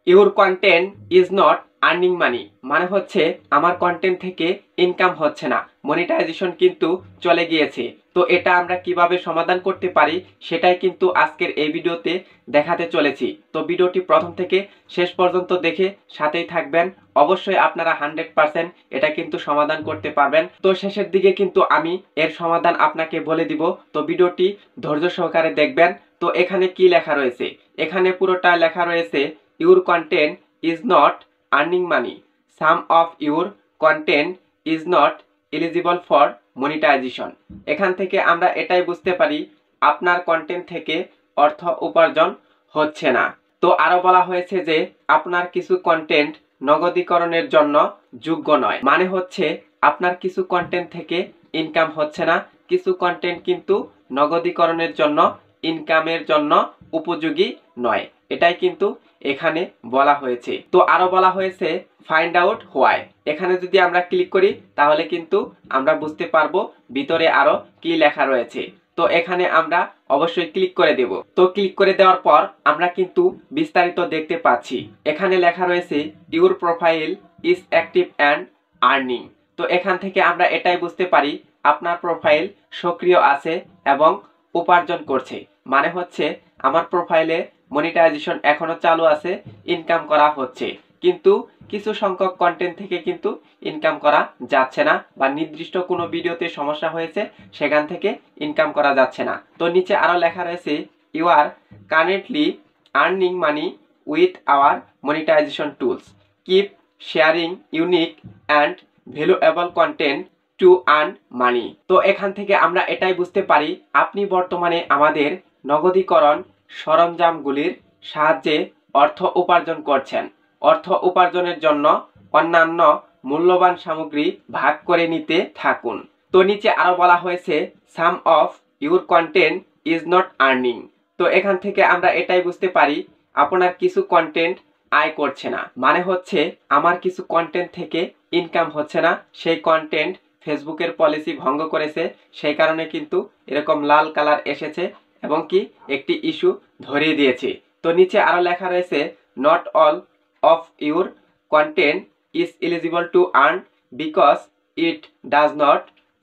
Your content is not earning money মানে হচ্ছে আমার কন্টেন্ট থেকে ইনকাম হচ্ছে না, মনিটাইজেশন কিন্তু চলে গিয়েছে। তো এটা আমরা কিভাবে সমাধান করতে পারি সেটাই কিন্তু আজকের এই ভিডিওতে দেখাতে চলেছি। তো ভিডিওটি প্রথম থেকে শেষ পর্যন্ত দেখে সাথেই থাকবেন, অবশ্যই আপনারা 100% এটা কিন্তু সমাধান করতে পারবেন। তো শেষের দিকে কিন্তু আমি এর সমাধান আপনাকে বলে দিব, তো ভিডিওটি ধৈর্য সহকারে দেখবেন। তো এখানে কি লেখা রয়েছে, এখানে পুরোটা লেখা রয়েছে your content is not earning money. Some of your content is not eligible for monetization. এখান থেকে আমরা এটাই বুঝতে পারি আপনার কন্টেন্ট থেকে অর্থ উপার্জন হচ্ছে না। তো আরো বলা হয়েছে যে আপনার কিছু কন্টেন্ট নগদীকরণের জন্য যোগ্য নয়, মানে হচ্ছে আপনার কিছু কন্টেন্ট থেকে ইনকাম হচ্ছে না, কিছু কন্টেন্ট কিন্তু নগদীকরণের জন্য ইনকামের জন্য উপযোগী নয়, এটাই কিন্তু এখানে বলা হয়েছে। তো আরো বলা হয়েছে ফাইন্ড আউট হোয়াই। এখানে যদি আমরা ক্লিক করি তাহলে কিন্তু আমরা বুঝতে পারবো ভিতরে আরো কি লেখা রয়েছে। তো এখানে আমরা অবশ্যই ক্লিক করে দেব। তো ক্লিক করে দেওয়ার পর আমরা কিন্তু বিস্তারিত দেখতে পাচ্ছি। এখানে লেখা রয়েছে your profile is active and earning. তো এখান থেকে আমরা এটাই বুঝতে পারি আপনার প্রোফাইল সক্রিয় আছে এবং উপার্জন করছে, মানে হচ্ছে আমার প্রোফাইলে মনিটাইজেশন এখনো চালু আছে, ইনকাম করা হচ্ছে, কিন্তু কিছু সংখ্যক কন্টেন্ট থেকে কিন্তু ইনকাম করা যাচ্ছে না, বা নির্দিষ্ট কোনো ভিডিওতে সমস্যা হয়েছে সেখান থেকে ইনকাম করা যাচ্ছে না। তো নিচে আরো লেখা রয়েছে you are currently earning money with our monetization tools, keep sharing unique and valuable content to earn money. তো এখান থেকে আমরা এটাই বুঝতে পারি আপনি বর্তমানে আমাদের নগদীকরণ সরঞ্জামগুলির সাহায্যে অর্থ উপার্জন করছেন। অর্থ উপার্জনের জন্য অন্যান্য মূল্যবান সামগ্রী ভাগ করে নিতে থাকুন। তো নিচে আরো বলা হয়েছে some of your content is not earning. তো এখান থেকে আমরা এটাই বুঝতে পারি আপনার কিছু কন্টেন্ট আয় করছে না, মানে হচ্ছে আমার কিছু কন্টেন্ট থেকে ইনকাম হচ্ছে না, সেই কন্টেন্ট ফেসবুকের পলিসি ভঙ্গ করেছে, সেই কারণে কিন্তু এরকম লাল কালার এসেছে এবং কি একটি ইস্যু ধরিয়ে দিয়েছে। তো নিচে আরো লেখা রয়েছে not all of your content is eligible to earn because it does not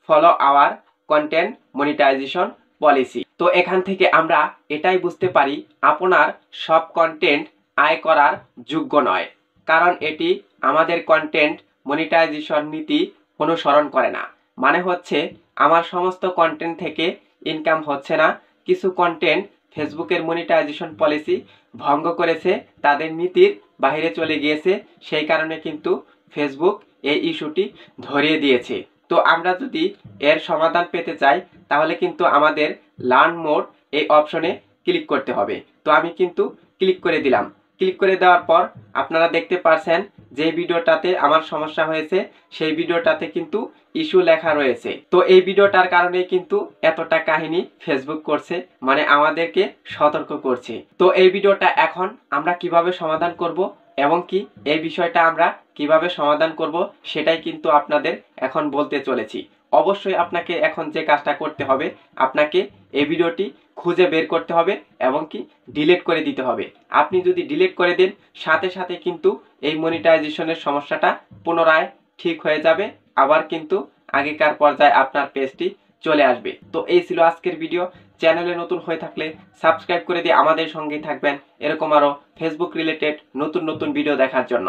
follow our content monetization policy. তো এখান থেকে আমরা এটাই বুঝতে পারি আপনার সব কন্টেন্ট আয় করার যোগ্য নয়, কারণ এটি আমাদের কন্টেন্ট মনিটাইজেশন নীতি অনুসরণ করে না, মানে হচ্ছে আমার সমস্ত কন্টেন্ট থেকে ইনকাম হচ্ছে না, কিছু কন্টেন্ট ফেসবুকের মনিটাইজেশন পলিসি ভঙ্গ করেছে, তাদের নীতির বাইরে চলে গিয়েছে, সেই কারণে কিন্তু ফেসবুক এই ইস্যুটি ধরিয়ে দিয়েছে। তো আমরা যদি এর সমাধান পেতে চাই তাহলে কিন্তু আমাদের লার্ন মোর এই অপশনে ক্লিক করতে হবে। তো আমি কিন্তু ক্লিক করে দিলাম। ক্লিক করে দেওয়ার পর আপনারা দেখতে পাচ্ছেন যে ভিডিওটাতে আমার সমস্যা হয়েছে সেই ভিডিওটাতে কিন্তু ইস্যু লেখা রয়েছে। তো এই ভিডিওটার কারণে কিন্তু এতটা কাহিনী ফেসবুক করছে, মানে আমাদেরকে সতর্ক করছে। তো এই ভিডিওটা এখন আমরা কিভাবে সমাধান করব এবং কি এই বিষয়টা আমরা কিভাবে সমাধান করব সেটাই কিন্তু আপনাদের এখন বলতে চলেছি। অবশ্যই আপনাকে এখন যে কাজটা করতে হবে, আপনাকে এই ভিডিওটি খুঁজে বের করতে হবে এবং কি ডিলিট করে দিতে হবে। আপনি যদি ডিলিট করে দেন সাথে সাথে কিন্তু এই মনিটাইজেশনের সমস্যাটা পুনরায় ঠিক হয়ে যাবে, আবার কিন্তু আগেকার পর্যায়ে আপনার পেজটি চলে আসবে। তো এই ছিল আজকের ভিডিও। চ্যানেলে নতুন হয়ে থাকলে সাবস্ক্রাইব করে দিয়ে আমাদের সঙ্গেই থাকবেন এরকম আরো ফেসবুক রিলেটেড নতুন নতুন ভিডিও দেখার জন্য।